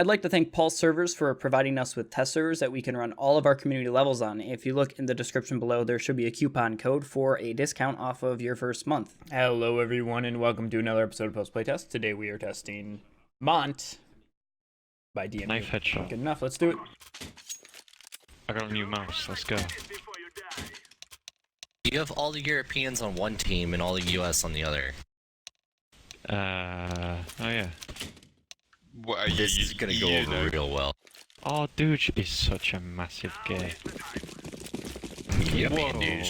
I'd like to thank Pulse Servers for providing us with test servers that we can run all of our community levels on. If you look in the description below, there should be a coupon code for a discount off of your first month. Hello everyone and welcome to another episode of Post Playtest. Today we are testing Mont by DMU. Knife headshot. Good enough, let's do it. I got a new mouse, let's go. You have all the Europeans on one team and all the US on the other. Oh yeah. What, This is gonna go over real well. Oh, dude is such a massive gay. Whoa,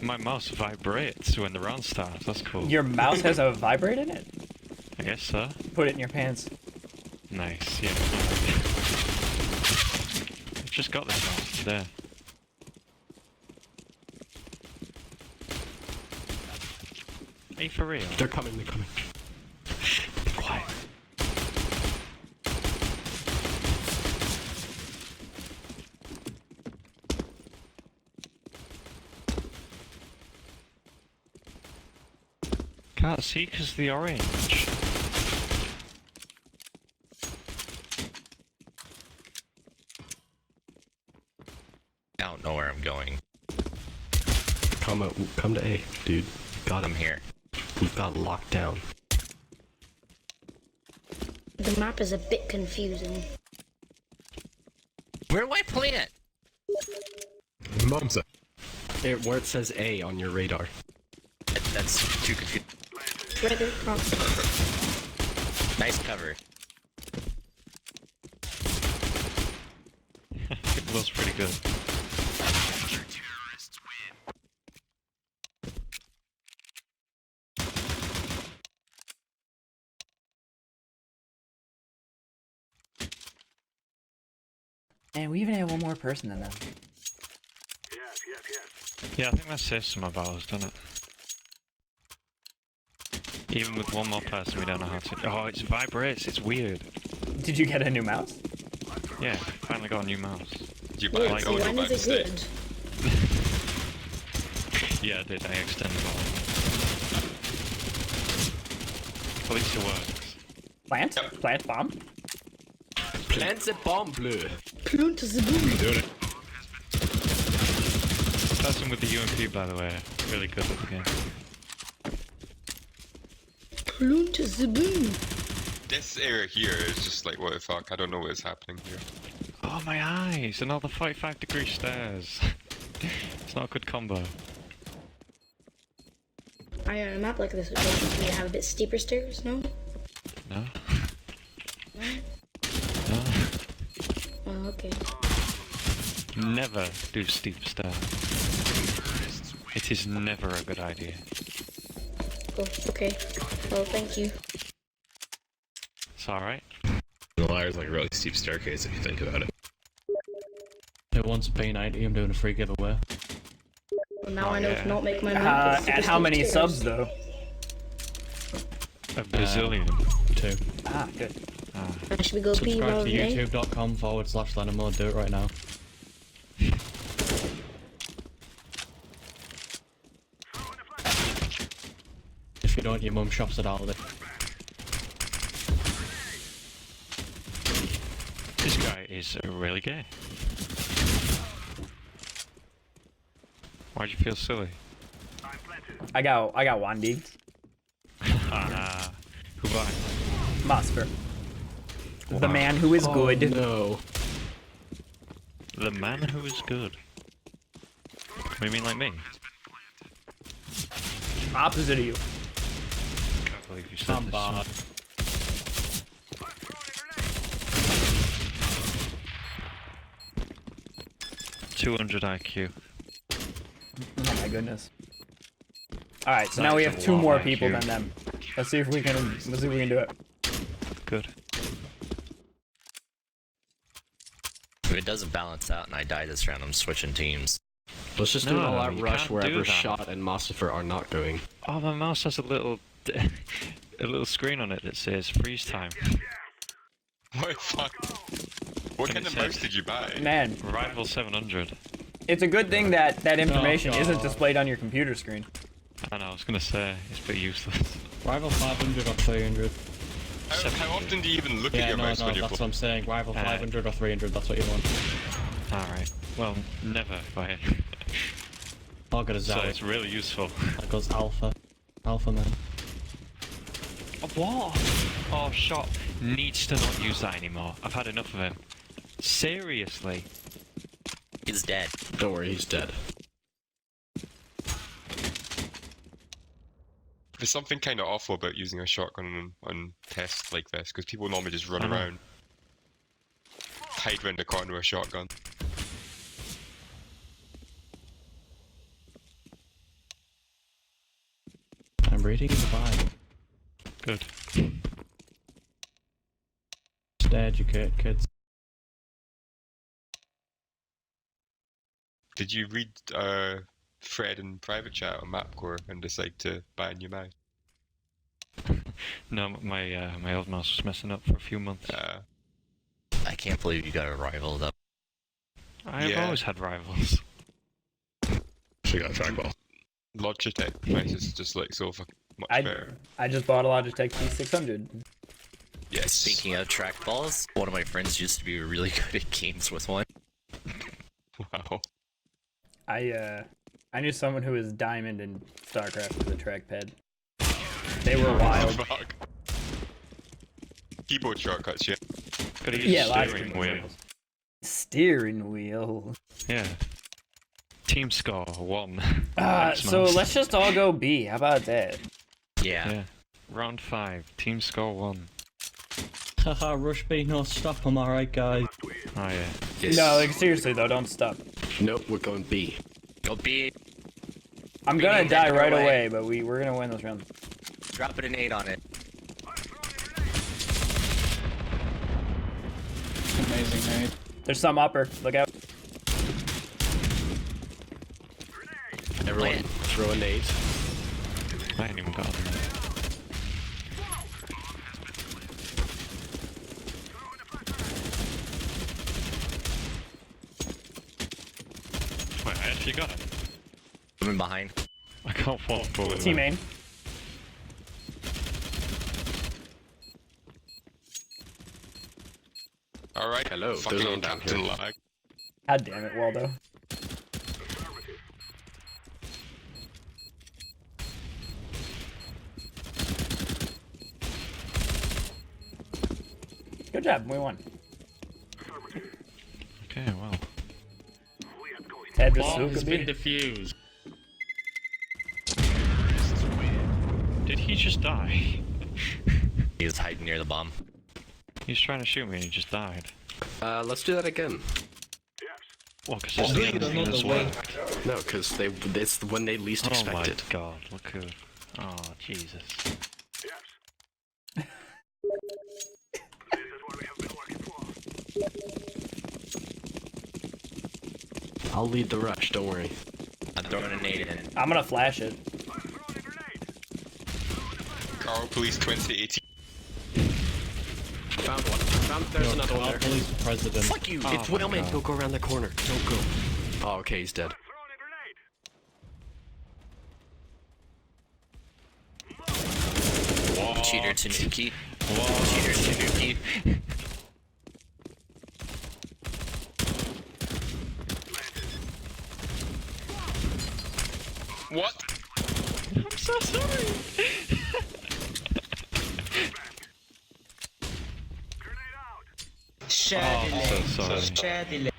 my mouse vibrates when the round starts, that's cool. Your mouse has a vibrate in it? I guess so. Put it in your pants. Nice, yeah. I've just got this mouse today. Are you for real? They're coming, they're coming. Be quiet. Can't see because the orange. I don't know where I'm going. Come to A, dude. Got him. I'm here. We've got it locked down. The map is a bit confusing. Where do I plant? Mom's Where it says A on your radar. That's too confusing. Right there, cross. Nice cover. It looks pretty good. And we even have one more person than them. Yeah, I think that says some about us, doesn't it? Even with one more person, we don't know how to. Oh, it vibrates. It's weird. Did you get a new mouse? Yeah, finally got a new mouse. Did you buy Wait, like so when is it good? Yeah, I did. I extended it. At least it works. Plant? Yep. Plant bomb? Plant the bomb, bleu. Plant the boom. Doing it. Person with the UMP, by the way, really good at the game. Plant the boom. This area here is just like, what the fuck? I don't know what is happening here. Oh, my eyes! And all the 45-degree stairs. It's not a good combo. On a map like this, would you have a bit steeper stairs? No? No? No? No? Oh, okay. Never do steep stairs. It is never a good idea. Oh, okay. Well, thank you. It's alright. The liar's like a really steep staircase if you think about it. Who wants a P90? I'm doing a free giveaway. Well, now Oh, I know yeah. to not make my map. with At super how many steep subs stairs. though? A bazillion. 2. Ah, good. Should we go P Subscribe rather to than A? youtube.com/Lenamore. Do it right now. If you don't, your mum shops at Aldi. This guy is really gay. Why'd you feel silly? I got one D. Who by? Mosfer. The man who is good. No. The man who is good. What do you mean like me? Opposite of you. Can't believe you said I'm this. bad. $200 IQ. Oh my goodness. Alright, so That now we is have a two lot more of people IQ. than them. Let's see if we can do it. Good. If it doesn't balance out and I die this round, I'm switching teams. Let's just do No, an all-out you rush can't do wherever that. Shot and Mossifer are not going. Oh, my mouse has a little screen on it that says freeze time. What the fuck? What And kind it of mouse says- did you buy? Man, Rival 700. it's a good thing that that information isn't God. displayed on your computer screen. I know, I was gonna say, it's a bit useless. Rival 500 or 300. How often do you even look at Yeah, your no, mouse no, when you're that's what I'm saying. Rival 500 or 300, that's what you want. Alright. Well, never by I'll get a So Zowie. it's really useful. That goes Alpha. Alpha man. Oh, what? Oh, shot. Needs to not use that anymore. I've had enough of him. Seriously. He's dead. Don't worry, he's dead. There's something kind of awful about using a shotgun on tests like this, because people normally just run around, hide around the corner with a shotgun. I'm reading the Bible. Good. Stay educate, kids. Did you read thread in private chat on MapCore and decide to buy a new mouse? No, my old mouse was messing up for a few months. I can't believe you got a rival though. I've always had rivals. She got a trackball. Logitech mouse is just like so fucking much better. I just bought a Logitech P600. Yes. Speaking of trackballs, one of my friends used to be really good at games with one. Wow. I knew someone who was diamond in StarCraft with a trackpad. They were wild. Fuck. Keyboard shortcuts, yeah. Gotta use Yeah, the lots of steering keyboard wheel. shortcuts. Steering wheel. Yeah. Team score 1. So let's just all go B. How about that? Yeah. Round 5. Team score 1. Haha, rush B, no stop, I'm alright guys. Oh yeah. Yes. No, like seriously though, don't stop. Nope, we're going B. Go B. I'm gonna Grenade die right right away. away, but we're gonna win this round. Drop a grenade on it. Amazing, right? There's some upper. Look out. Everyone, Plant. throw a nade. I ain't even got them. Wait, I actually got it. Coming behind. I can't fall forward. Team aim. Alright. Hello, there's Fucking no one down Captain here. Lag. God damn it, Waldo. Good job, we won. Okay, well. Ted Bomb has been Rasuka. defused. Did he just die? He was hiding near the bomb. He's trying to shoot me and he just died. Let's do that again. Well, because it's the enemy as well. No, because it's when they least Oh expect my it. god, look who... Oh, Jesus. I'll lead the rush, don't worry. I'm throwing a nade in. I'm gonna flash it. Carl Police 2018. Found one. There's another one there. Police president. Fuck you! Oh It's my Whaleman. God. Don't go around the corner. Don't go. Oh, okay, he's dead. Cheater Tanuki. Cheater Tanuki. What? I'm so sorry! Oh, so sorry.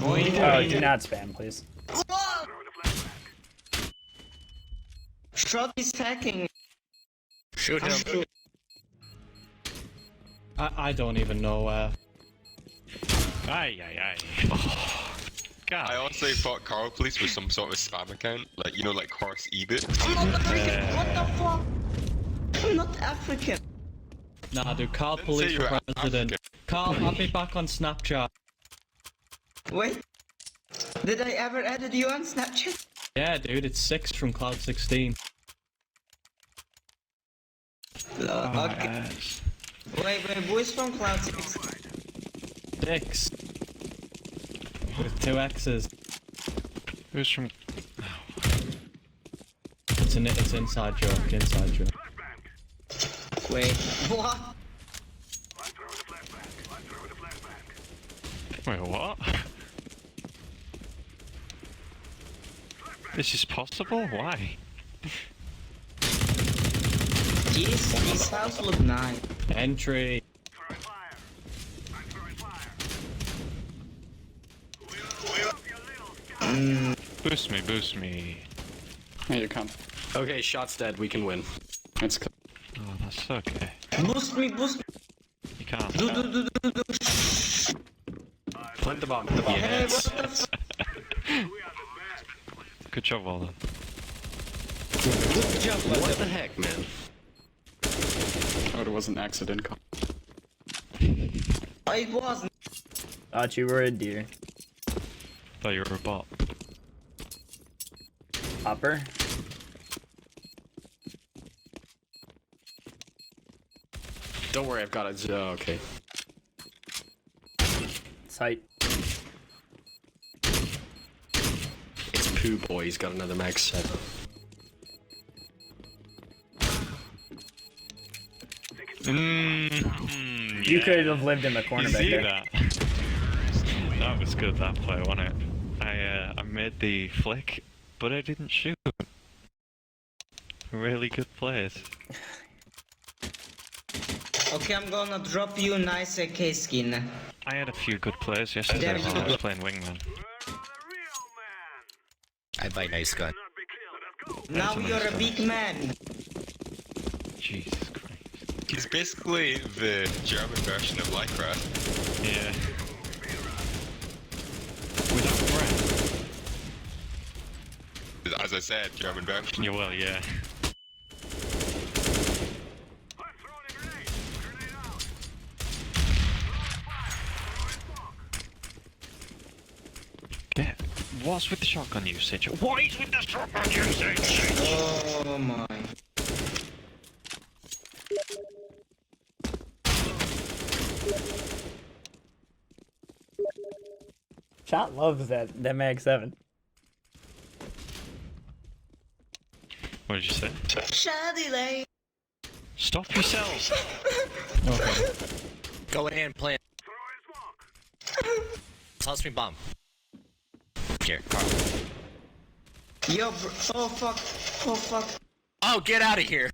Oh, do not spam, please. Shrub is hacking. Shoot him. I don't even know Aye, aye, aye. Oh, God. I honestly thought Carl Police was some sort of spam account, like, you know, like Horse eBit. I'm not African. What the fuck? I'm not African. Nah, dude, Carl Didn't say Police you for were president. African. Carl, add me back on Snapchat. Wait. Did I ever added you on Snapchat? Yeah, dude, it's 6 from Cloud 16. Okay. Wait, who is from Cloud 6? 6. With 2 X's. Who's from? It's inside joke, inside joke. Wait, what? Wait, what? This is possible? Why? Jeez, this house look nice. Entry. Boost me, boost me. Here you come. Okay, shot's dead. We can win. It's cool. Oh, that's okay. Boost me, boost me. You can't. Do. Plant the bomb. Hey, Yes. what the f- Good job, Walden. Good job, What the heck, man? Oh, it was an accident. It wasn't. Thought you were a deer. Thought you were a bot. Hopper. Don't worry, I've got it. Oh, okay. Sight. It's Pooh Boy. He's got another mag set. You could have lived in the corner You back see there. that? That was good, that play, wasn't it? I made the flick, but I didn't shoot. Really good plays. Okay, I'm gonna drop you nice AK skin. I had a few good plays yesterday There you while I go. was playing Wingman. I buy nice gun. Now you're a big man. Jesus Christ. He's basically the German version of Minecraft. Yeah. Without breath. As I said, German version. Yeah, well, yeah. Get. What's with the shotgun usage? What is with the shotgun usage? Oh my. Shot loves that Mag 7. What did you say? Shady lane. Stop yourself! Okay. Go ahead and plant. Toss me bomb. Here, Carl. Yo, bro. Oh fuck. Oh fuck. Oh, get out of here!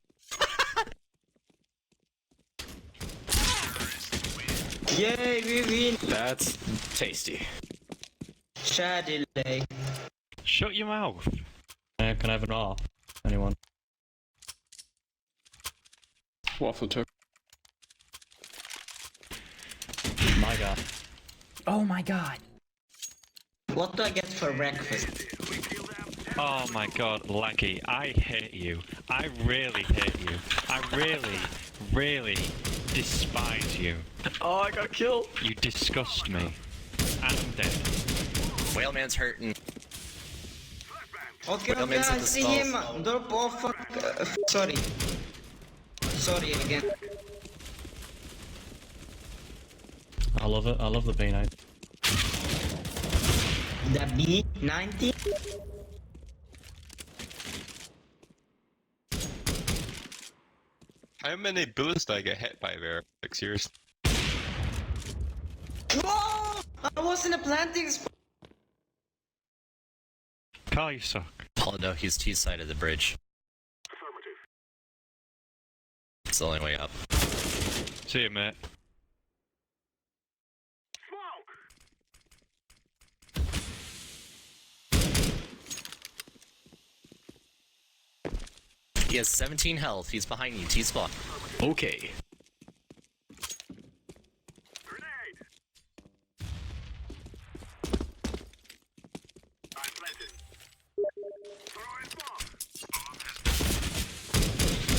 Yay, we win. That's tasty. Shady lane. Shut your mouth! Can I have an off? Anyone? Waffle took. My god. Oh my god. What do I get for breakfast? Oh my god, Laggy, I hate you. I really hate you. I really, really despise you. Oh, I got killed. You disgust me. I'm dead. Whaleman's hurting. Okay, Well, okay, man's I in the see stalls. him. Drop. Oh fuck. Sorry. Sorry again. I love it. I love the B9. The B90. How many bullets did I get hit by there? Like, seriously? Whoa! I was in a planting spot. Carl, you suck. Oh no, he's T-side of the bridge. It's the only way up. See you, mate. He has 17 health. He's behind you. T-spawn. Okay.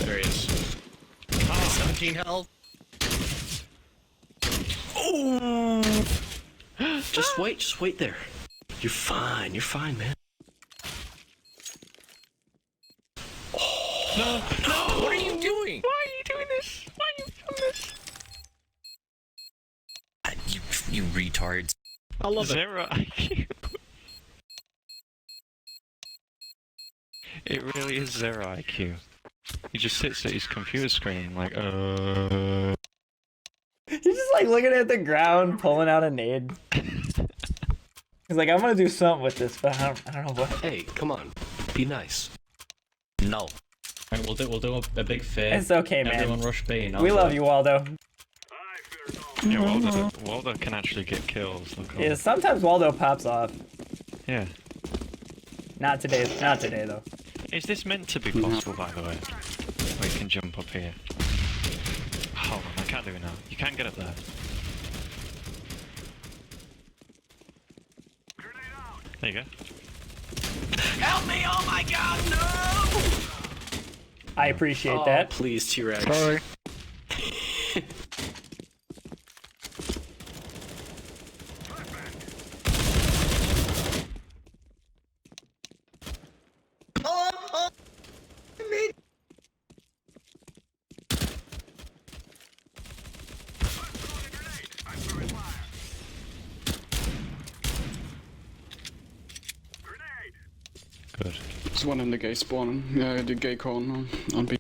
There he is. 17 health. Just wait there. You're fine, man. No, no! What are you doing? Why are you doing this? Why are you doing this? You retards. I love it. 0 IQ. It really is 0 IQ. He just sits at his computer screen like, He's just like looking at the ground, pulling out a nade. He's like, I'm gonna do something with this, but I don't know what. Hey, come on. Be nice. No. Right, we'll do a big fair. It's okay, man. Everyone rush B. We love you, Waldo. yeah, Waldo can actually get kills. Look Yeah, sometimes Waldo pops off. yeah. Not today though. Is this meant to be possible, by the way? Where you can jump up here. Hold on, I can't do it now. You can't get up there. There you go. Help me! Oh my god, no! I appreciate Oh, that. please, T-Rex. Sorry. Good. There's one in the gay spawn. The gay corner on B.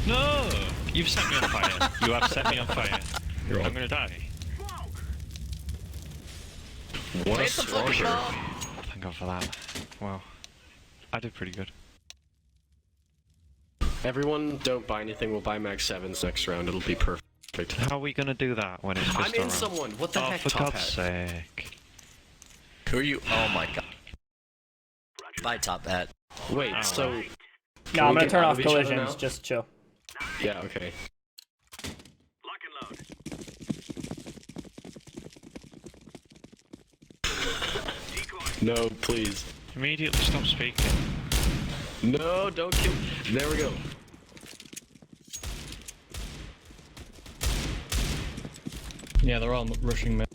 No! You've set me on fire. You have set me on fire. I'm gonna die. What a soldier. Thank God for that. Wow. I did pretty good. Everyone, don't buy anything. We'll buy Mag 7s next round. It'll be perfect. How are we gonna do that when it's I'm pistol in round? someone. What the Oh, heck, for Top God's Hat? sake. Who are you? Oh my god. Bye, Top Hat. Wait, Oh, so... wow. No, I'm we gonna get turn out off of each other collisions. now? Just chill. Yeah, okay. No, please. Immediately stop speaking. No, don't kill. There we go. Yeah, they're all rushing me.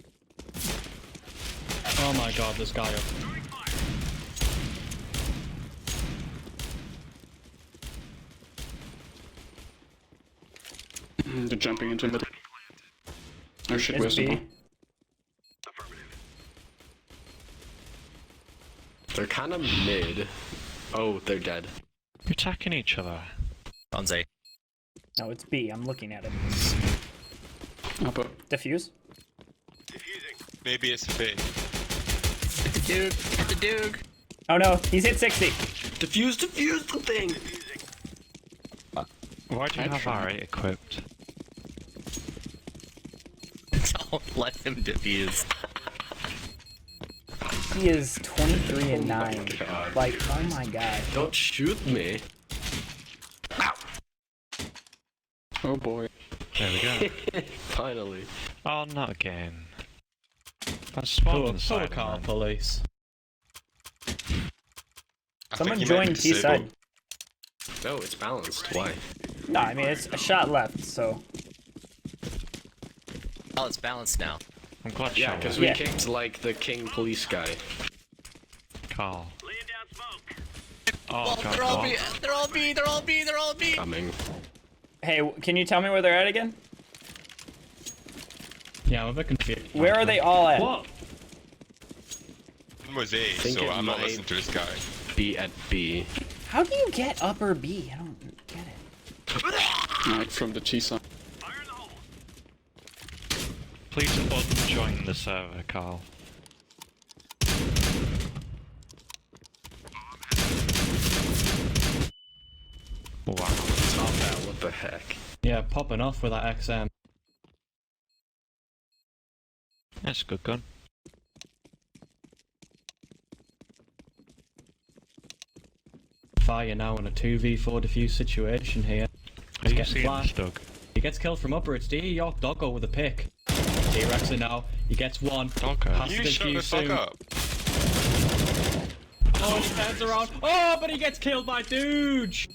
Oh my god, this guy up. They're jumping into mid. Oh shit, It's where's the B. ball? They're kind of mid. Oh, they're dead. You're attacking each other. Bonze. No, it's B. I'm looking at it. Up, up. Diffuse. Maybe it's fake. The Duke. Oh no, he's hit 60. Defuse the thing! Why do you have R8 equipped? Don't let him defuse. He is 23 and 9. God. Like, oh my god. Don't shoot me. Oh boy. There we go. Finally. Oh, not again. I spawned on the Poor side. car Man. police. I Someone think he might be joined T side. disabled. No, it's balanced. Why? No, I mean, it's a shot left, so. Oh, it's balanced now. I'm glad Yeah, you because were. we Yeah. kicked like the king police guy. Carl. Oh, Oh, God. they're all what? B. They're all B. They're all B. They're all B. Coming. Hey, can you tell me where they're at again? Yeah, I'm a bit confused. Where are they all at? What? One was A, Think so it I'm not might- listening to this guy. B at B. How do you get upper B? I don't get it. Like from the T side. Please unjoin the server, Carl. Wow. Top that, what the heck? Yeah, popping off with that XM. That's a good gun. Fire now in a 2v4 diffuse situation here. Are you getting seeing flashed. this, Doug? He gets killed from upper. It's D York Doggo with a pick. T-Rex it now. He gets one. Doggo. Passes You the shut the defuse fuck soon. up. Oh, and he turns around. Oh, but he gets killed by Dooge.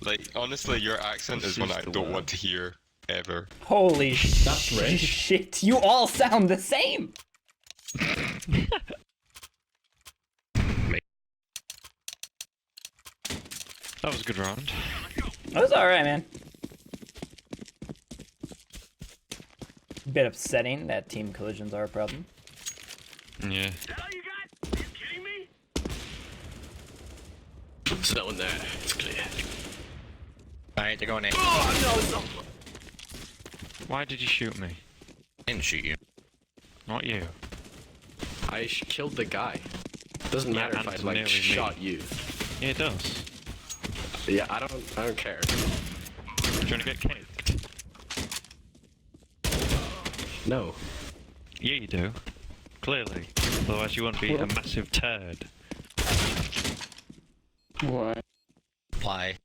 Like, honestly, your accent This is one is I the don't word. want to hear ever. Holy That's rich. shit. You all sound the same. That was a good round. That was alright, man. Bit upsetting that team collisions are a problem. Yeah. Zone there. It's clear. Alright, they're going in. Why did you shoot me? I didn't shoot you. Not you. I killed the guy. Doesn't matter if I and like nearly shot me. you. Yeah, it does. Yeah, I don't care. You're trying to get kicked. No. Yeah, you do. Clearly. Otherwise you wouldn't be a massive turd. Why? Why?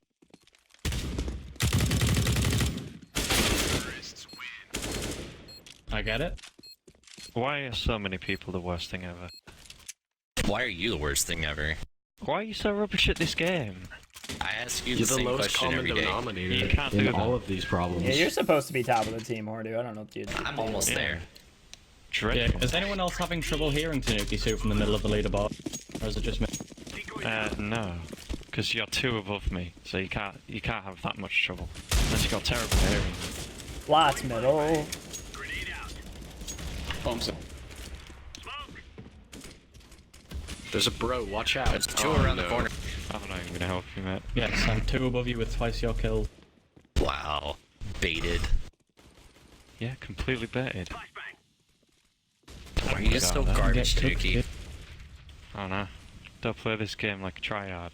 I get it. Why are so many people the worst thing ever? Why are you the worst thing ever? Why are you so rubbish at this game? I ask you You're the the same lowest question common every day. denominator You can't do in that. all of these problems. Yeah, you're supposed to be top of the team, Hordu. I don't know what you do. I'm almost there. Yeah, Dreadful. is anyone else having trouble hearing Tanuki Sue from the middle of the leaderboard? Or is it just me? No. Because you're 2 above me, so you can't have that much trouble. Unless you got terrible hearing. Lots middle. Bombs. There's a bro, watch out. There's 2 Oh, around the no. corner. I'm not even gonna help you, mate. Yes, I'm 2 above you with twice your kills. Wow. Baited. Yeah, completely baited. Why are you so garbage, Get cooked, Tanuki? kid. I don't know. Don't play this game like a tryhard.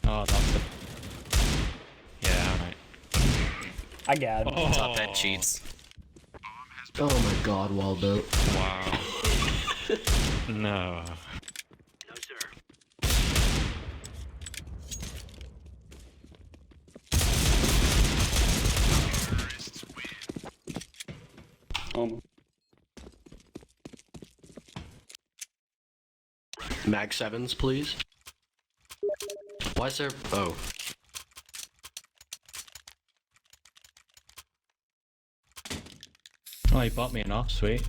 Oh, that's it. Yeah, alright. I got him. Oh, Top head cheats. Oh my god, Waldo. Wow. No. Mag 7s, please. Why is there... Oh. Oh, he bought me an off, sweet.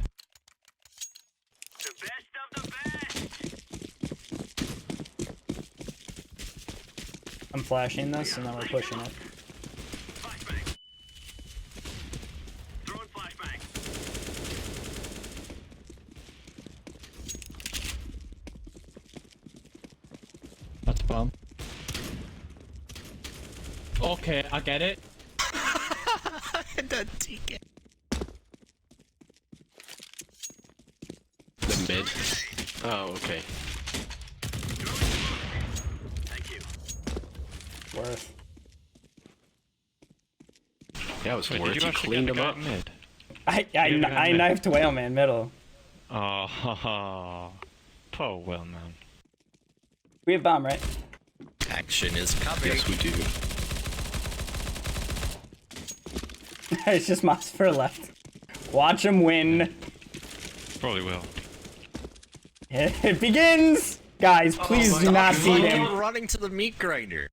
I'm flashing this and then we're pushing it. That's a bomb. Okay, I get it. That TK. The mid. Oh, okay. Worth. Yeah, it was Wait, worth. did You actually cleaned get him the up. guy mid? I knifed Whaleman middle. Oh, poor Will, man. We have bomb, right? Action is coming. Yes, we do. It's just Mosfer left. Watch him win. Probably will. It begins! Guys, please do not feed him. Running to the meat grinder.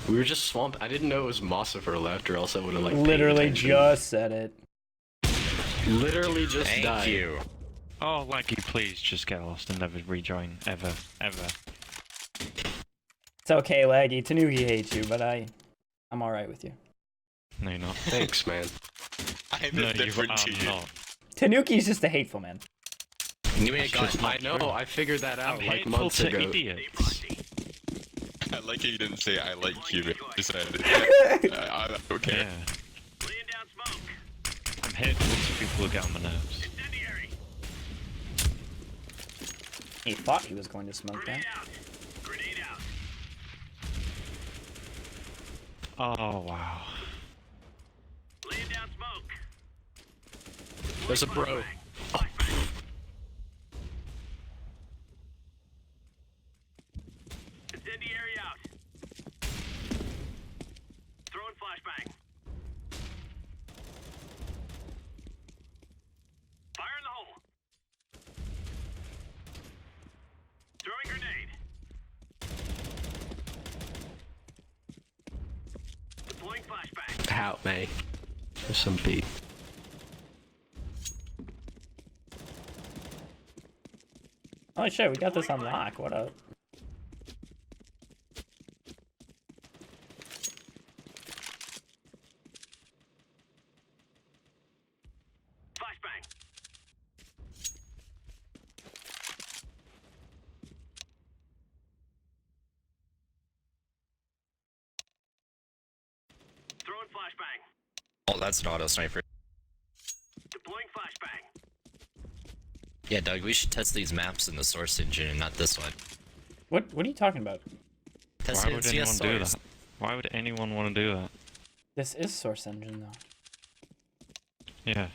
We were just swamped. I didn't know it was Mossifer left, or else I would have like. Literally paid attention. just said it. Literally just Thank died. you. Oh, Laggy, please just get lost and never rejoin. Ever. It's okay, Laggy. Tanuki hates you, but I'm alright with you. No, you're not. Thanks, man. I'm No, you indifferent are to you. not. Tanuki's just a hateful man. Can you make a I know. I figured that out I'm like hateful months to ago. idiots. I like how you didn't say I like you, but you said okay. Yeah. I'm hateful to people who get on my nerves. He thought he was going to smoke that. Oh, wow. There's a bro. Out, May. There's some beat. Holy shit, we got this on lock. What up? Oh, that's an auto sniper. Yeah, Doug, we should test these maps in the source engine and not this one. What are you talking about? Test Why it would in anyone CS do source. that? Why would anyone want to do that? This is Source Engine, though. Yeah.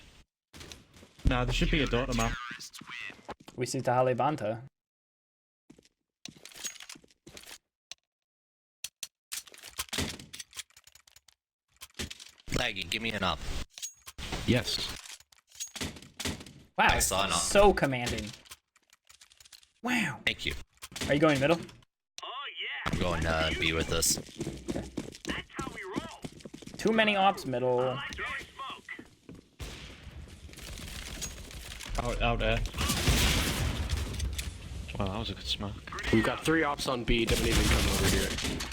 Nah, there should be a Dota map. We see Tahale Banta. Laggy, give me an up. Yes. Wow, I saw an up. so commanding. Wow. Thank you. Are you going middle? I'm going to be with us. Too many ops middle. Out there. Well, that was a good smoke. We've got 3 ops on B, don't even come over here.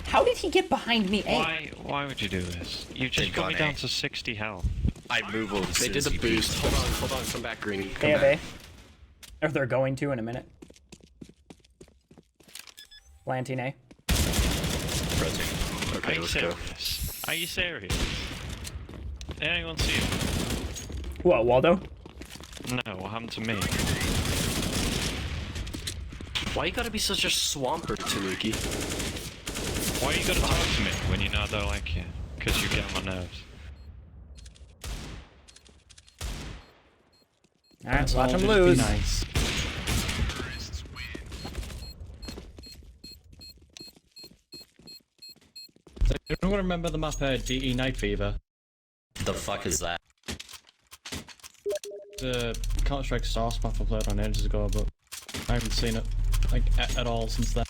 How did he get behind me? Why would you do this? You just They've got me gone down A. to 60 health. I move over. They did the boost. Hold on, come back, Green. They Come have back. A. Or they're going to in a minute. Planting A. Rotating. Are Okay, you let's go. serious? Are you serious? Did anyone see it? What, Waldo? No, what happened to me? Why you gotta be such a swamper, Tanuki? Why you gotta talk to me when you know I don't like you? Because you get on my nerves. Alright, watch Just him be lose. Nice. So, everyone remember the map DE Night Fever? The fuck is that? The Counter-Strike Source map I played on ages ago, but I haven't seen it like at all since then.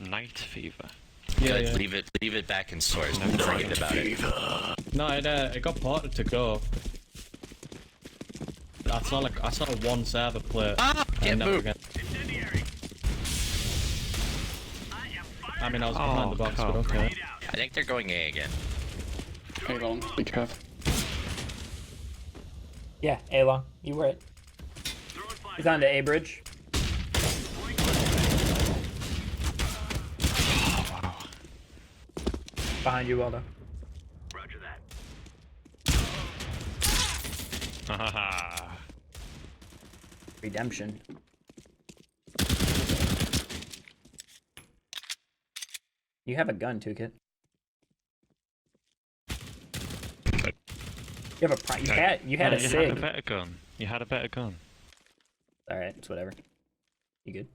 Night fever. Yeah, Good, yeah. leave it back in source. Don't forget about it. No, it got ported to Go. I saw a one server play. Can't never move. again. I mean, I was behind the box, but okay. I think they're going A again. Hey, long, be careful. Yeah, A long. You were it. He's on to A bridge. Behind you, Waldo. Haha. Redemption. You have a gun, Toolkit. You have a you had a You had a SIG. better gun. You had a better gun. All right, it's whatever. You good?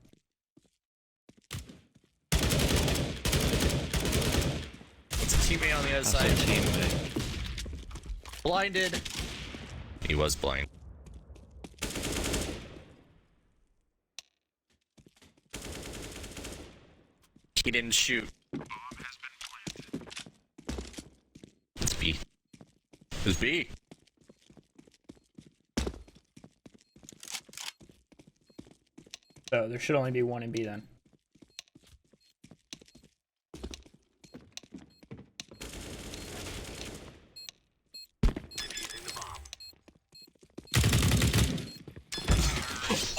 What's a teammate on the other That's side? a teammate. Blinded. He was blind. He didn't shoot. It's B. It's B. So there should only be one in B then.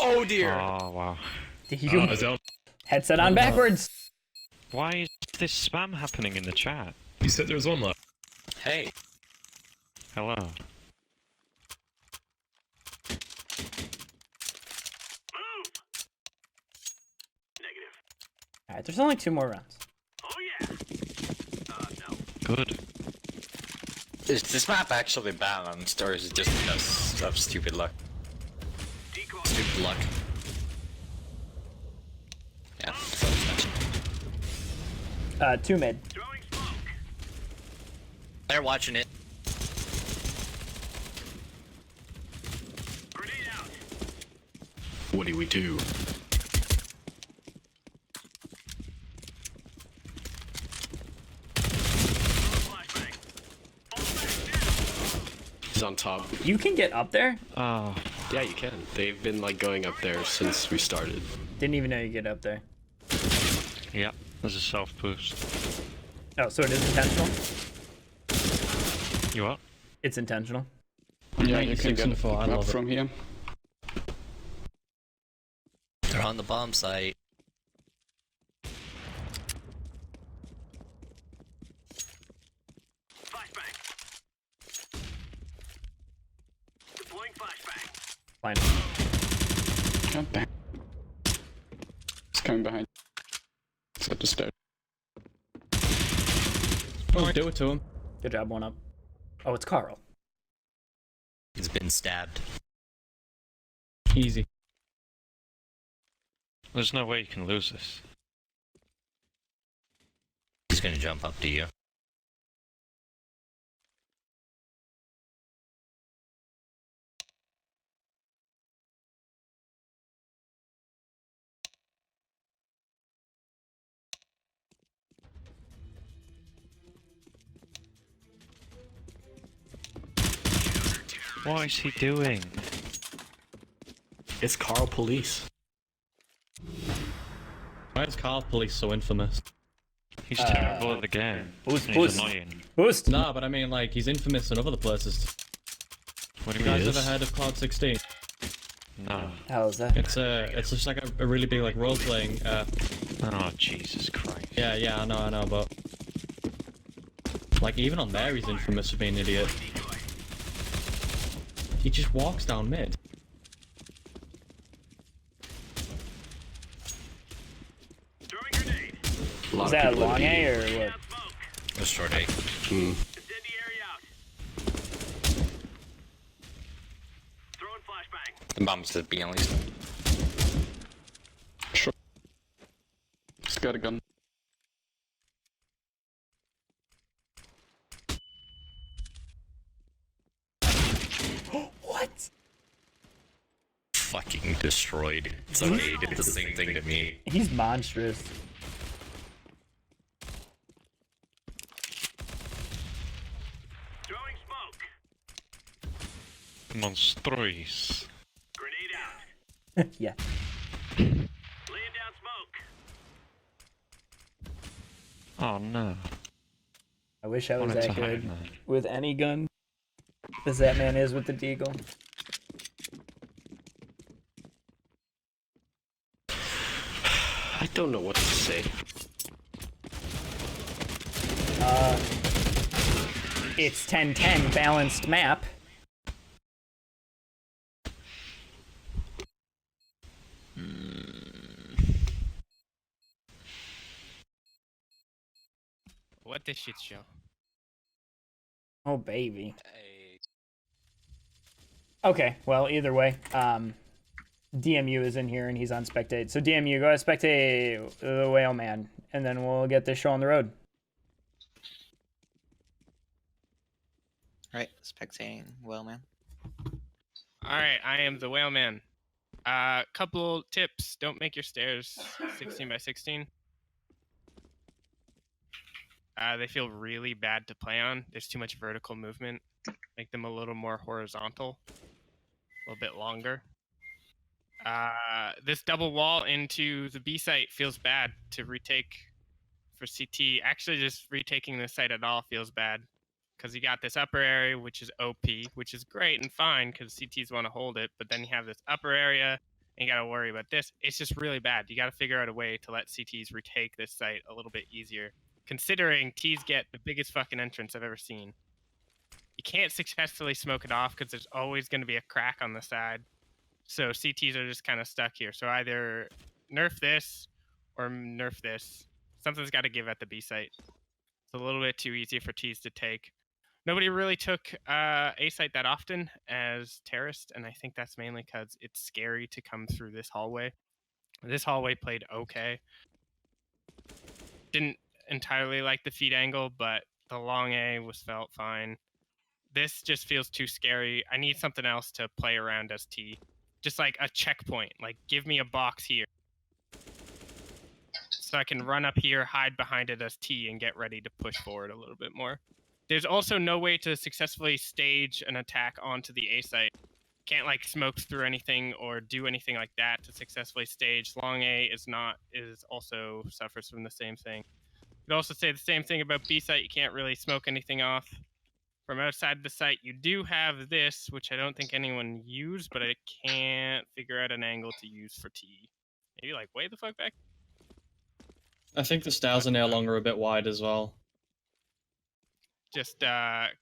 Oh dear! Oh wow. You headset on backwards. Why is this spam happening in the chat? You said there was one left. Hey. Hello. All right, there's only 2 more rounds. Good. Is this map actually balanced, or is it just because of stupid luck? Stupid luck. Yeah. 2 mid. They're watching it. What do we do? He's on top. You can get up there. Oh. Yeah, you can. They've been like going up there since we started. Didn't even know you get up there. Yep, there's a self boost. Oh, so it is intentional? You what? It's intentional. Yeah, you can 96 and get 4, I up love it. from here. They're on the bomb site. Fine. God damn. It's coming behind. It's at the stairs. Oh, do it to him. Good job, one up. Oh, it's Carl. He's been stabbed. Easy. There's no way you can lose this. He's gonna jump up to you. What is he doing? It's Carl Police. Why is Carl Police so infamous? He's terrible at the game. Boost, and he's boost. annoying. Boost! Nah, but I mean, like, he's infamous in other places. What do You you guys mean? ever heard of Cloud 16? No. How is that? It's just like a really big, like, role-playing, Oh, Jesus Christ. yeah, I know, but... Like, even on there, he's infamous for being an idiot. He just walks down mid. Is that a long A or what? A short A. The bomb's at B at least. Sure. He's got a gun. What? Fucking destroyed. It's okay, he did the same thing to me. He's monstrous. Monstrous. Yeah. Oh no. I wish I was Wanted that to hide good that. with any gun as that man is with the deagle. I don't know what to say. It's 10-10 balanced map. What the shit show? Oh baby. Okay, well either way, DMU is in here and he's on spectate. So DMU, go ahead spectate the whale man, and then we'll get this show on the road. Right, spectating Whaleman. Alright, I am the whale man. Couple tips. Don't make your stairs 16 by 16. They feel really bad to play on. There's too much vertical movement. Make them a little more horizontal. A little bit longer. This double wall into the B site feels bad to retake for CT. Actually, just retaking this site at all feels bad. Because you got this upper area, which is OP, which is great and fine because CTs want to hold it. But then you have this upper area, and you got to worry about this. It's just really bad. You got to figure out a way to let CTs retake this site a little bit easier. Considering T's get the biggest fucking entrance I've ever seen. You can't successfully smoke it off because there's always going to be a crack on the side. So CTs are just kind of stuck here. So either nerf this or nerf this. Something's got to give at the B site. It's a little bit too easy for T's to take. Nobody really took A site that often as terrorist, and I think that's mainly because it's scary to come through this hallway. This hallway played okay. Didn't entirely like the feed angle, but the long A was felt fine. This just feels too scary. I need something else to play around as T. Just like a checkpoint. Like, give me a box here. So I can run up here, hide behind it as T, and get ready to push forward a little bit more. There's also no way to successfully stage an attack onto the A site. can't like smoke through anything or do anything like that to successfully stage. Long A is also suffers from the same thing. You could also say the same thing about B site. You can't really smoke anything off from outside the site. You do have this, which I don't think anyone used, but I can't figure out an angle to use for T. Maybe like way the fuck back. I think the stairs are no longer a bit wide as well. Just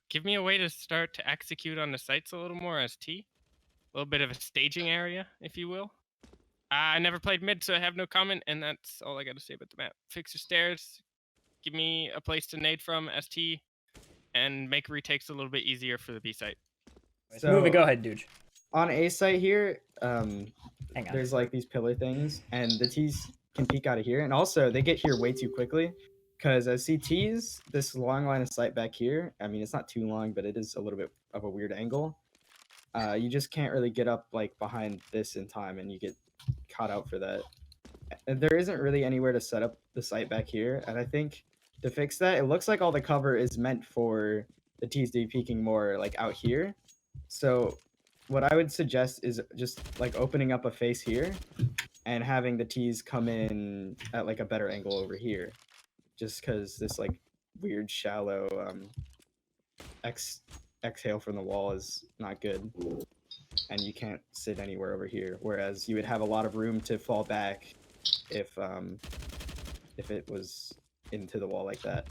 give me a way to start to execute on the sites a little more as T. A little bit of a staging area, if you will. I never played mid, so I have no comment, and that's all I got to say about the map. Fix your stairs, give me a place to nade from, ST, and make retakes a little bit easier for the B site. So, move it, go ahead, dude. On A site here, Hang on. there's like these pillar things, and the T's can peek out of here, and also they get here way too quickly, because as CTs, this long line of sight back here, I mean, it's not too long, but it is a little bit of a weird angle. You just can't really get up like behind this in time, and you get caught out for that. And there isn't really anywhere to set up the site back here, and I think to fix that, it looks like all the cover is meant for the T's to be peeking more like out here. So what I would suggest is just like opening up a face here and having the T's come in at like a better angle over here, just because this like weird shallow exhale from the wall is not good, and you can't sit anywhere over here, whereas you would have a lot of room to fall back if it was into the wall like that.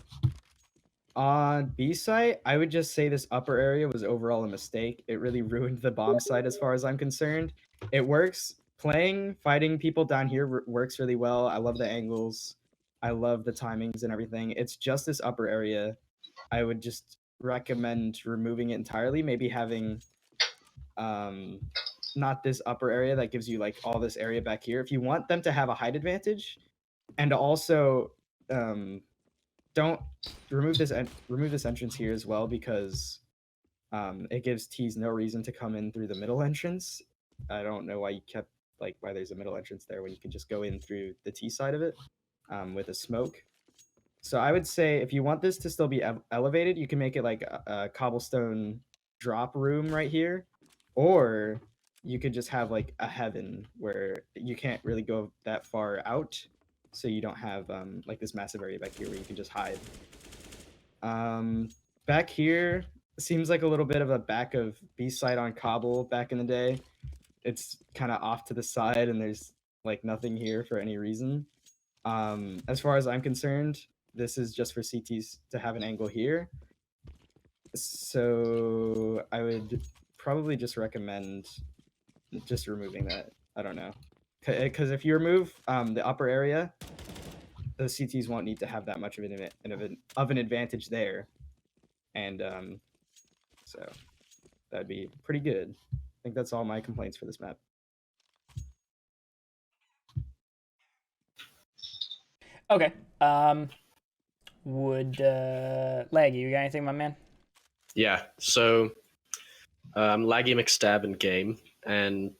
On B site, I would just say this upper area was overall a mistake. It really ruined the bomb site as far as I'm concerned. It works. Fighting people down here works really well. I love the angles. I love the timings and everything. It's just this upper area. I would just recommend removing it entirely. Maybe having not this upper area that gives you like all this area back here. If you want them to have a height advantage, and also don't remove this entrance here as well, because it gives T's no reason to come in through the middle entrance. I don't know why you kept why there's a middle entrance there when you can just go in through the T side of it with a smoke. So I would say if you want this to still be elevated, you can make it like a cobblestone drop room right here, or you could just have like a heaven where you can't really go that far out, so you don't have like this massive area back here where you can just hide. Back here seems like a little bit of a back of B side on cobble back in the day. It's kind of off to the side, and there's like nothing here for any reason. As far as I'm concerned, this is just for CTs to have an angle here. So I would probably just recommend just removing that. I don't know. Because if you remove the upper area, the CTs won't need to have that much of an advantage there. And so that'd be pretty good. I think that's all my complaints for this map. Okay. Laggy, you got anything, my man? Yeah, so Laggy McStab in game, and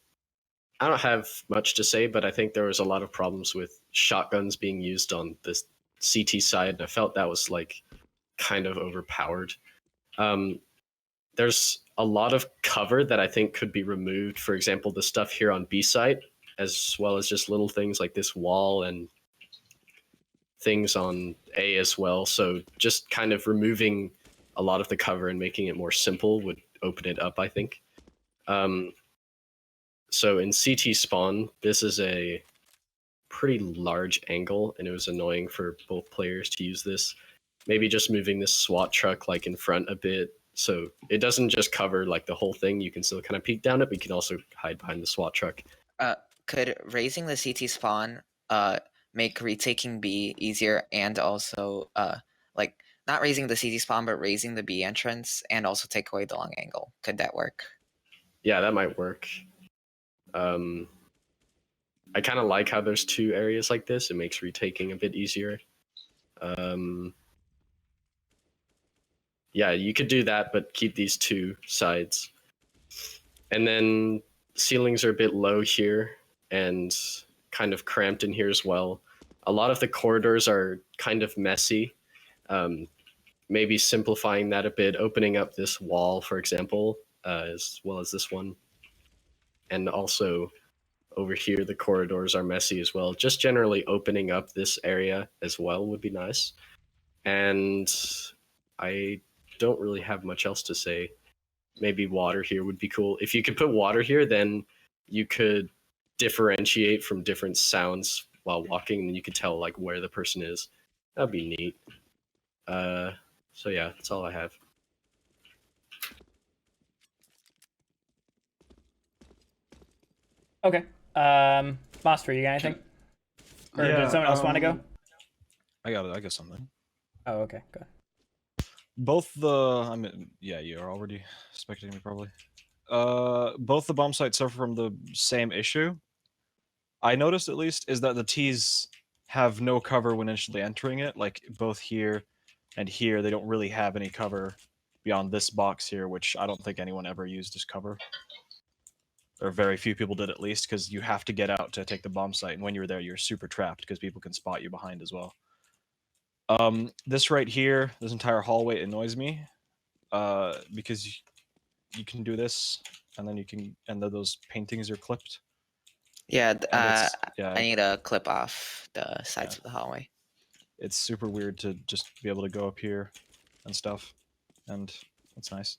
I don't have much to say, but I think there was a lot of problems with shotguns being used on this CT side, and I felt that was like kind of overpowered. There's a lot of cover that I think could be removed. For example, the stuff here on B side, as well as just little things like this wall and things on A as well. So just kind of removing a lot of the cover and making it more simple would open it up, I think. So in CT spawn, this is a pretty large angle, and it was annoying for both players to use this. Maybe just moving this SWAT truck like in front a bit, so it doesn't just cover like the whole thing. You can still kind of peek down it, but you can also hide behind the SWAT truck. Could raising the CT spawn make retaking B easier, and also like not raising the CT spawn but raising the B entrance, and also take away the long angle? Could that work? Yeah, that might work. I kind of like how there's two areas like this. It makes retaking a bit easier. Yeah, you could do that, but keep these two sides. And then ceilings are a bit low here and kind of cramped in here as well. A lot of the corridors are kind of messy. Maybe simplifying that a bit, opening up this wall, for example, as well as this one. And also over here, the corridors are messy as well. Just generally opening up this area as well would be nice. And I don't really have much else to say. Maybe water here would be cool. If you could put water here, then you could differentiate from different sounds while walking, and you could tell like where the person is. That'd be neat. So yeah, that's all I have. Okay. Monster, you got anything? Or did someone else want to go? I got something. Oh, okay. Go ahead. Both yeah, you're already spectating me probably. Both the bomb sites suffer from the same issue. I noticed at least is that the T's have no cover when initially entering it. Like both here and here, they don't really have any cover beyond this box here, which I don't think anyone ever used as cover. Or very few people did at least, because you have to get out to take the bomb site, and when you're there, you're super trapped because people can spot you behind as well. This right here, this entire hallway annoys me, because you can do this, and then you can, and then those paintings are clipped. Yeah, yeah, I need to clip off the sides of the hallway. It's super weird to just be able to go up here and stuff, and that's nice.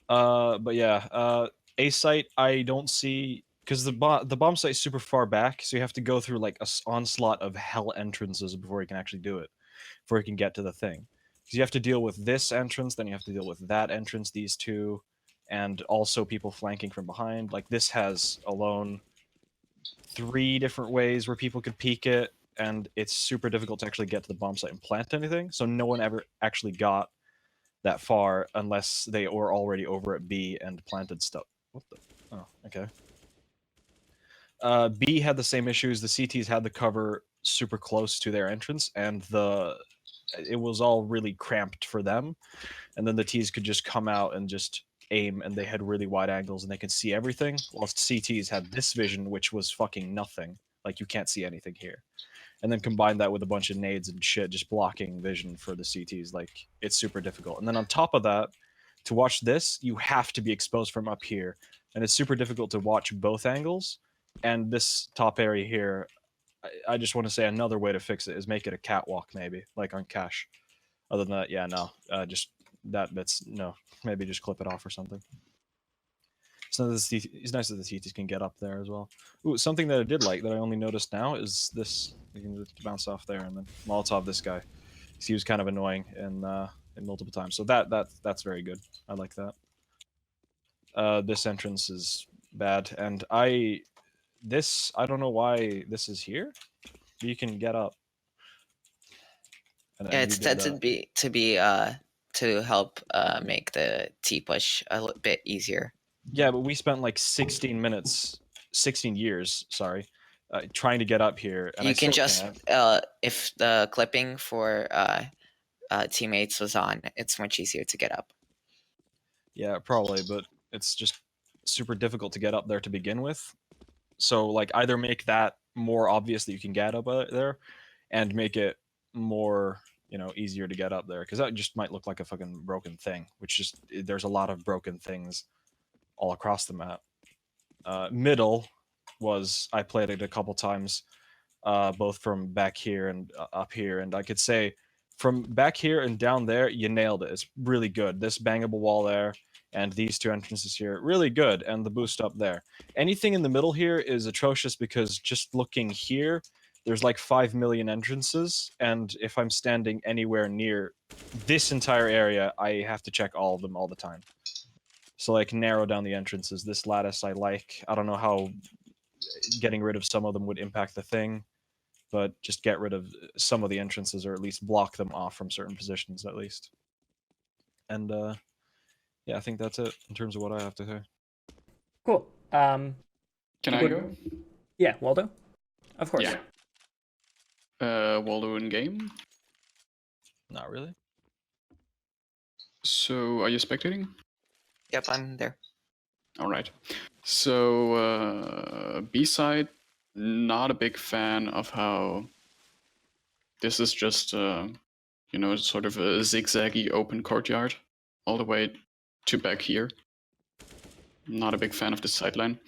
But yeah, A site I don't see, because the bomb site is super far back, so you have to go through like a onslaught of hell entrances before you can actually do it, before you can get to the thing. Because you have to deal with this entrance, then you have to deal with that entrance, these two, and also people flanking from behind. Like this has alone 3 different ways where people could peek it, and it's super difficult to actually get to the bomb site and plant anything, so no one ever actually got that far unless they were already over at B and planted stuff. What the? Oh, okay. B had the same issues. The CTs had the cover super close to their entrance, and it was all really cramped for them. And then the Ts could just come out and just aim, and they had really wide angles and they could see everything, whilst CTs had this vision, which was fucking nothing. Like you can't see anything here. And then combine that with a bunch of nades and shit, just blocking vision for the CTs. Like it's super difficult. And then on top of that, to watch this, you have to be exposed from up here, and it's super difficult to watch both angles. And this top area here, I just want to say another way to fix it is make it a catwalk, maybe like on Cache. Other than that, yeah, no, just that bit's no. Maybe just clip it off or something. So it's nice that the CTs can get up there as well. Ooh, something that I did like that I only noticed now is this. You can bounce off there and then Molotov this guy. He was kind of annoying in multiple times. So that's very good. I like that. This entrance is bad, and I don't know why this is here. But you can get up. Yeah, it's said to help make the T push a little bit easier. Yeah, but we spent like 16 years, sorry, trying to get up here. And you can just, if the clipping for teammates was on, it's much easier to get up. Yeah, probably, but it's just super difficult to get up there to begin with. So like either make that more obvious that you can get up there, and make it more, easier to get up there, because that just might look like a fucking broken thing, which just, there's a lot of broken things all across the map. Middle was, I played it a couple times, both from back here and up here, and I could say from back here and down there, you nailed it. It's really good. This bangable wall there and these 2 entrances here, really good, and the boost up there. Anything in the middle here is atrocious, because just looking here, there's like 5 million entrances, and if I'm standing anywhere near this entire area, I have to check all of them all the time. So like narrow down the entrances. This lattice I like. I don't know how getting rid of some of them would impact the thing, but just get rid of some of the entrances, or at least block them off from certain positions at least. And yeah, I think that's it in terms of what I have to say. Cool. Can I go? Yeah, Waldo? Of course. Yeah. Waldo in game? Not really. So, are you spectating? Yep, I'm there. All right. So, B-side, not a big fan of how this is just, sort of a zigzaggy open courtyard all the way to back here. Not a big fan of the sideline.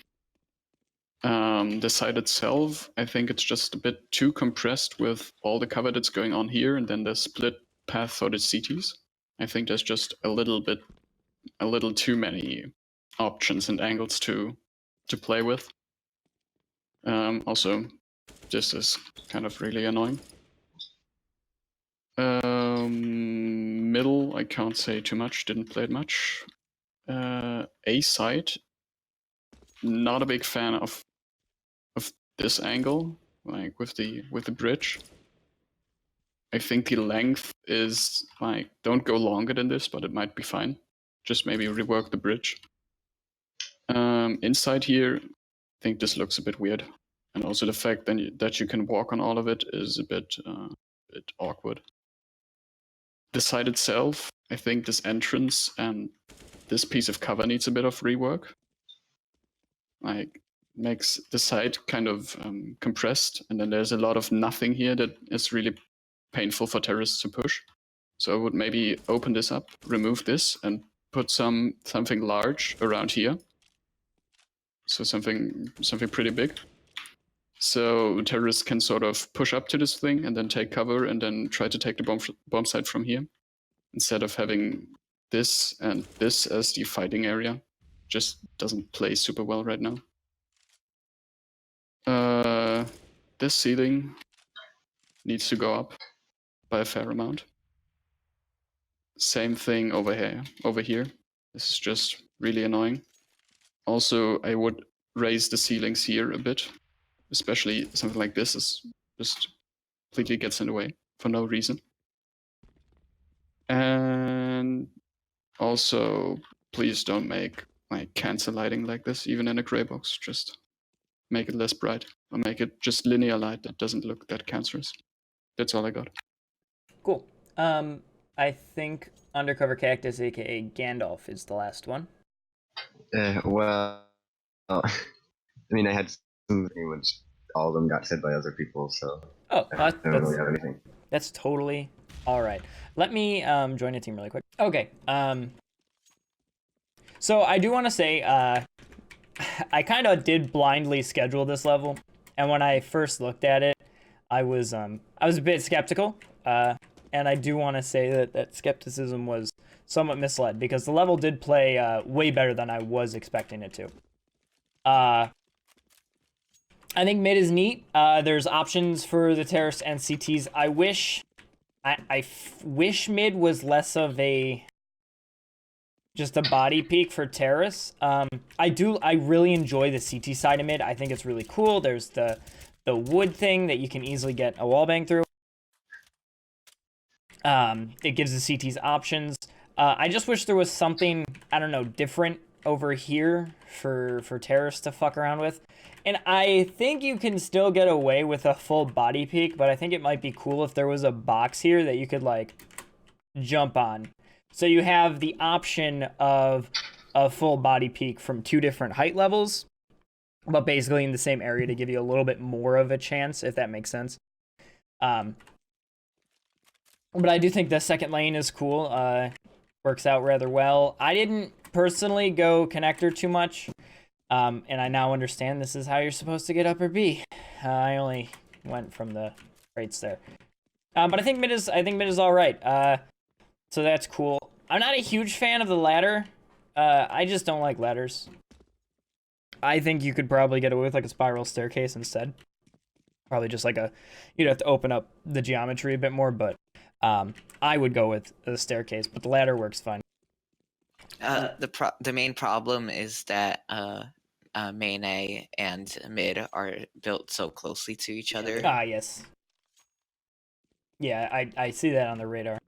The site itself, I think it's just a bit too compressed with all the cover that's going on here, and then the split path for the CTs. I think there's just a little too many options and angles to play with. Also, this is kind of really annoying. Middle, I can't say too much. Didn't play it much. A site, not a big fan of this angle, like with the bridge. I think the length is like, don't go longer than this, but it might be fine. Just maybe rework the bridge. Inside here, I think this looks a bit weird, and also the fact that you can walk on all of it is a bit awkward. The site itself, I think this entrance and this piece of cover needs a bit of rework. Like, makes the site kind of compressed, and then there's a lot of nothing here that is really painful for terrorists to push. So I would maybe open this up, remove this, and put something large around here. So something pretty big. So terrorists can sort of push up to this thing and then take cover and then try to take the bomb site from here, instead of having this and this as the fighting area. Just doesn't play super well right now. This ceiling needs to go up by a fair amount. Same thing over here. This is just really annoying. Also, I would raise the ceilings here a bit, especially something like this is just completely gets in the way for no reason. And also, please don't make like cancer lighting like this, even in a gray box. Just make it less bright, or make it just linear light that doesn't look that cancerous. That's all I got. Cool. I think Undercover Cactus, aka Gandalf, is the last one. Well, I mean, I had something which all of them got said by other people, so Oh, I don't really have anything. That's totally all right. Let me join a team really quick. Okay. So I do want to say, I kind of did blindly schedule this level, and when I first looked at it, I was a bit skeptical, and I do want to say that skepticism was somewhat misled, because the level did play way better than I was expecting it to. I think mid is neat. There's options for the terrorists and CTs. I wish mid was less of just a body peek for terrorists. I really enjoy the CT side of mid. I think it's really cool. There's the wood thing that you can easily get a wallbang through. It gives the CTs options. I just wish there was something, I don't know, different over here for terrorists to fuck around with. And I think you can still get away with a full body peek, but I think it might be cool if there was a box here that you could like jump on. So you have the option of a full body peek from 2 different height levels, but basically in the same area to give you a little bit more of a chance, if that makes sense. But I do think the second lane is cool. Works out rather well. I didn't personally go connector too much, and I now understand this is how you're supposed to get upper B. I only went from the rates there, but I think mid is all right. So that's cool. I'm not a huge fan of the ladder. I just don't like ladders. I think you could probably get away with like a spiral staircase instead. Probably just like you'd have to open up the geometry a bit more, but I would go with the staircase, but the ladder works fine. The main problem is that main A and mid are built so closely to each other. Ah, yes. Yeah, I see that on the radar.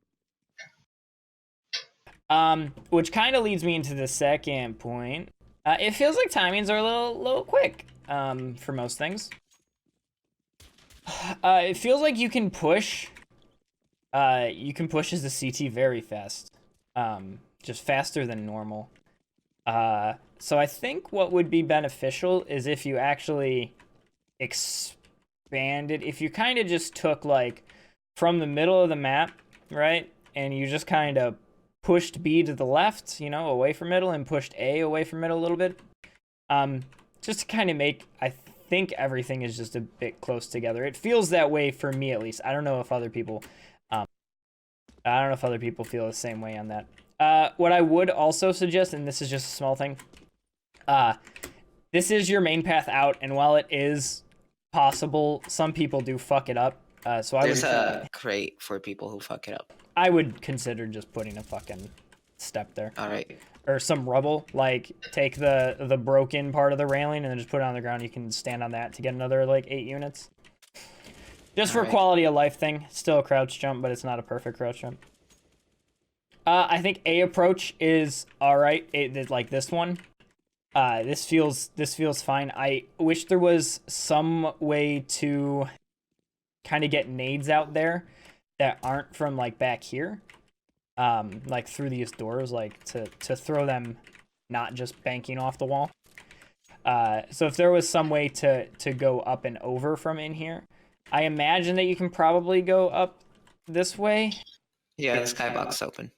Which kind of leads me into the second point. It feels like timings are a little quick for most things. It feels like you can push as a CT very fast, just faster than normal. So I think what would be beneficial is if you actually expanded, if you kind of just took like from the middle of the map, right, and you just kind of pushed B to the left, away from middle, and pushed A away from middle a little bit. just to kind of make, I think everything is just a bit close together. It feels that way for me at least. I don't know if other people, feel the same way on that. What I would also suggest, and this is just a small thing, this is your main path out, and while it is possible, some people do fuck it up. So There's a crate for people who fuck it up. I would consider just putting a fucking step there. All right. Or some rubble, like take the broken part of the railing and then just put it on the ground. You can stand on that to get another like 8 units. Just for quality of life thing. Still a crouch jump, but it's not a perfect crouch jump. I think A approach is all right. Like this one. This feels fine. I wish there was some way to kind of get nades out there that aren't from like back here. Like through these doors, like to throw them, not just banking off the wall. So if there was some way to go up and over from in here, I imagine that you can probably go up this way. Yeah, the skybox open.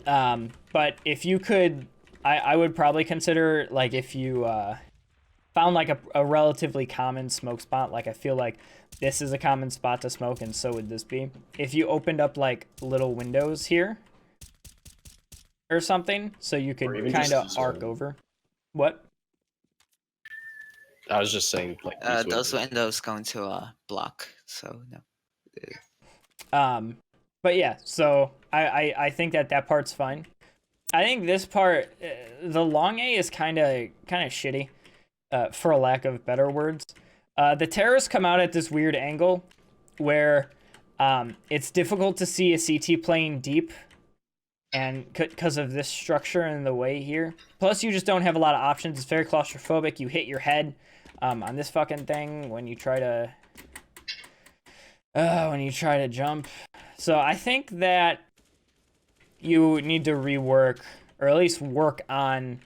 But if you could, I would probably consider, like, if you found like a relatively common smoke spot, like I feel like this is a common spot to smoke, and so would this be. If you opened up like little windows here or something, so you could kind of arc over. What? I was just saying, like, those windows go into a block, so no. But yeah, so I think that part's fine. I think this part, the long A is kind of shitty, for a lack of better words. The terrorists come out at this weird angle where it's difficult to see a CT playing deep, and because of this structure and the way here. Plus, you just don't have a lot of options. It's very claustrophobic. You hit your head on this fucking thing when you try to jump. So I think that you need to rework, or at least work on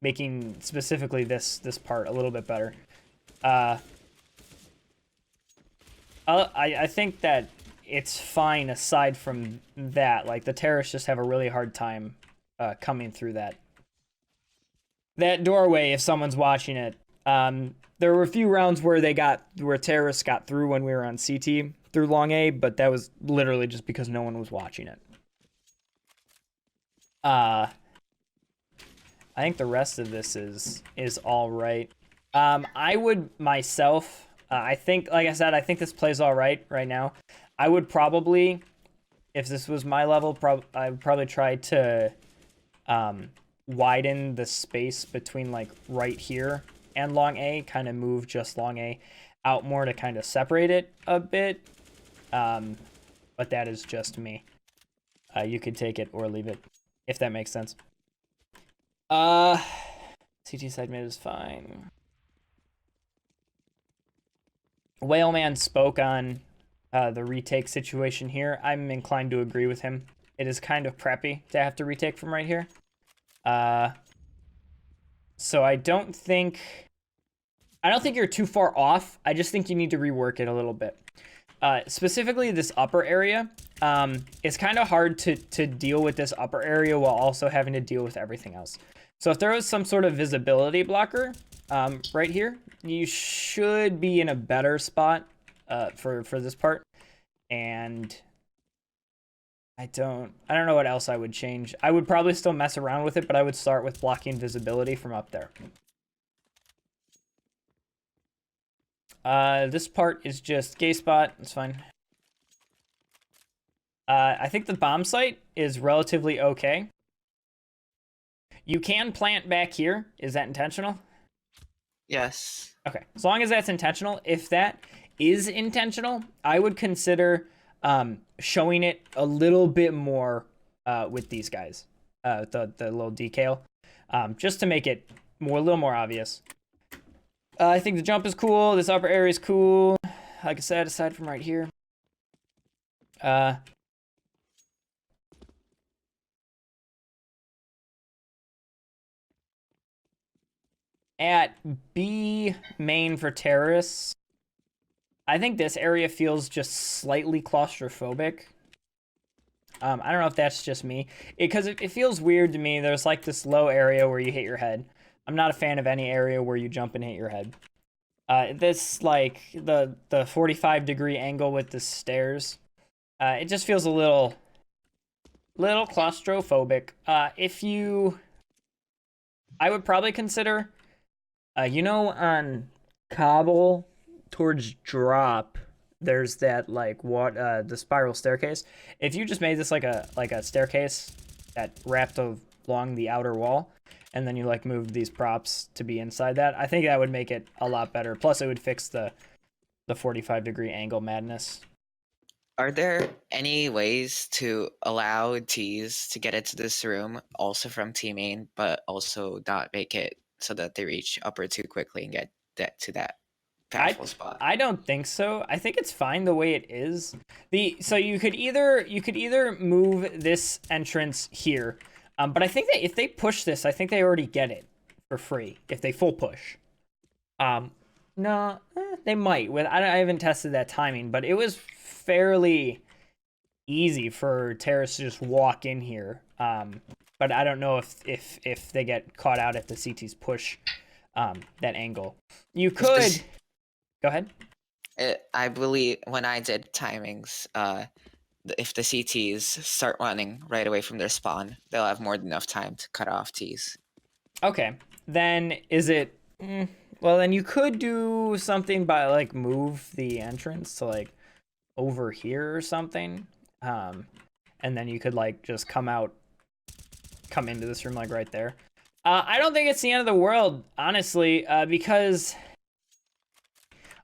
making specifically this part a little bit better. I think that it's fine aside from that. Like, the terrorists just have a really hard time coming through that doorway if someone's watching it. There were a few rounds where terrorists got through when we were on CT through long A, but that was literally just because no one was watching it. I think the rest of this is all right. I would myself, I think, like I said, I think this plays all right now. I would probably, if this was my level, I would probably try to widen the space between like right here and long A, kind of move just long A out more to kind of separate it a bit. But that is just me. You could take it or leave it, if that makes sense. CT side mid is fine. Whaleman spoke on the retake situation here. I'm inclined to agree with him. It is kind of preppy to have to retake from right here. So I don't think you're too far off. I just think you need to rework it a little bit. Specifically this upper area. It's kind of hard to deal with this upper area while also having to deal with everything else. So if there was some sort of visibility blocker right here, you should be in a better spot for this part. And I don't know what else I would change. I would probably still mess around with it, but I would start with blocking visibility from up there. This part is just gay spot. It's fine. I think the bomb site is relatively okay. You can plant back here. Is that intentional? Yes. Okay. As long as that's intentional. If that is intentional, I would consider showing it a little bit more with these guys. The little decal. Just to make it a little more obvious. I think the jump is cool. This upper area is cool. Like I said, aside from right here. At B main for terrorists, I think this area feels just slightly claustrophobic. I don't know if that's just me. Because it feels weird to me. There's like this low area where you hit your head. I'm not a fan of any area where you jump and hit your head. This, like, the 45-degree angle with the stairs, it just feels a little claustrophobic. I would probably consider, on Cobble towards Drop, there's that, like, the spiral staircase. If you just made this like a staircase that wrapped along the outer wall, and then you like moved these props to be inside that, I think that would make it a lot better. Plus, it would fix the 45-degree angle madness. Are there any ways to allow T's to get into this room also from T main, but also not make it so that they reach upper too quickly and get to that powerful spot? I don't think so. I think it's fine the way it is. So you could either move this entrance here, but I think that if they push this, I think they already get it for free if they full push. No, they might. I haven't tested that timing, but it was fairly easy for Terrace to just walk in here. But I don't know if they get caught out if the CTs push that angle. You could go ahead. I believe when I did timings, if the CTs start running right away from their spawn, they'll have more than enough time to cut off Ts. Okay, then is it? Well, then you could do something by like move the entrance to like over here or something, and then you could like just come into this room like right there. I don't think it's the end of the world, honestly, because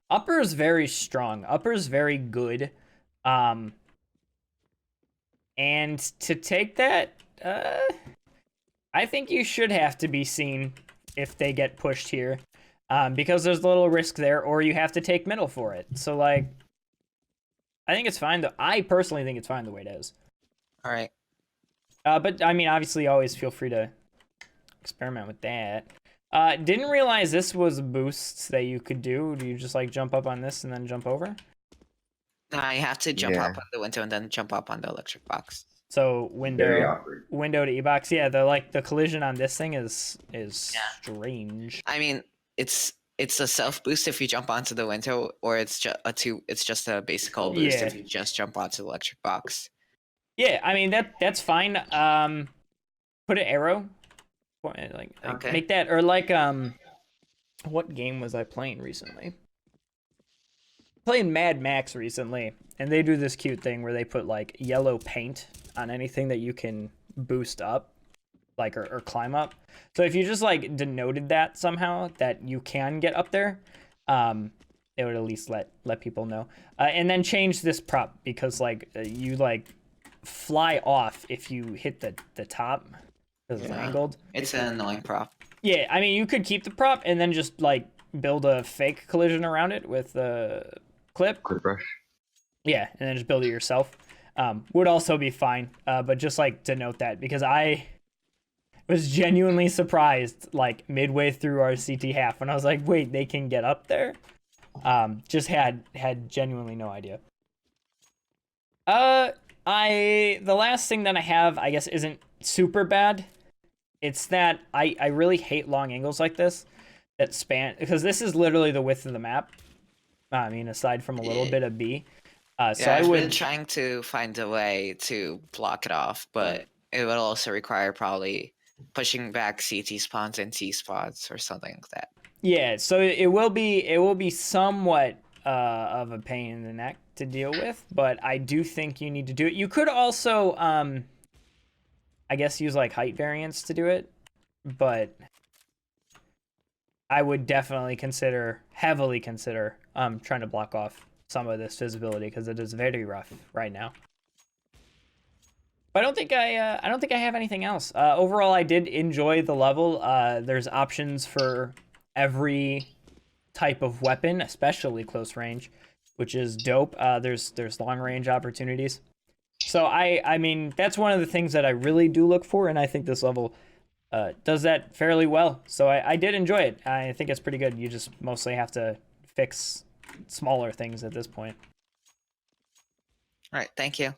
upper is very strong. Upper is very good. And to take that, I think you should have to be seen if they get pushed here, because there's a little risk there, or you have to take middle for it. So, like, I think it's fine. I personally think it's fine the way it is. All right. But, I mean, obviously, always feel free to experiment with that. Didn't realize this was boosts that you could do. Do you just, like, jump up on this and then jump over? I have to jump up on the window and then jump up on the electric box. So Very awkward. window to E-box. Yeah, the collision on this thing is strange. I mean, it's a self boost if you jump onto the window, or it's just a basic hull boost if you just jump onto the electric box. Yeah, I mean that's fine. Put an arrow, like Okay. make that, or like what game was I playing recently? Playing Mad Max recently, and they do this cute thing where they put like yellow paint on anything that you can boost up, like or climb up. So if you just like denoted that somehow that you can get up there, it would at least let people know. And then change this prop, because like you like fly off if you hit the top because it's angled. It's an annoying prop. Yeah, I mean you could keep the prop and then just like build a fake collision around it with the clip brush. Yeah, and then just build it yourself. Would also be fine, but just like to note that, because I was genuinely surprised like midway through our CT half when I was like, wait, they can get up there? Just had genuinely no idea. The last thing that I have, I guess, isn't super bad. It's that I really hate long angles like this that span, because this is literally the width of the map. I mean, aside from a little bit of B. So Yeah, I I've would been trying to find a way to block it off, but it would also require probably pushing back CT spawns and T spawns or something like that. Yeah, so it will be somewhat of a pain in the neck to deal with, but I do think you need to do it. You could also I guess use like height variance to do it, but I would definitely heavily consider trying to block off some of this visibility, because it is very rough right now. But I don't think I have anything else. Overall, I did enjoy the level. There's options for every type of weapon, especially close range, which is dope. There's long range opportunities. So I mean, that's one of the things that I really do look for, and I think this level does that fairly well. So I did enjoy it. I think it's pretty good. You just mostly have to fix smaller things at this point. All right, thank you.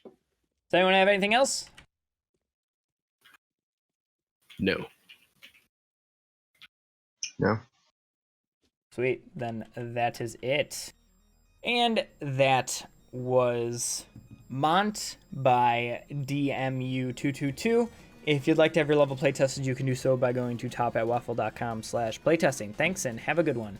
Does anyone have anything else? No. No. Sweet. Then that is it. And that was Mont by DMU222. If you'd like to have your level playtested, you can do so by going to TopHATwaffle.com/playtesting. Thanks and have a good one.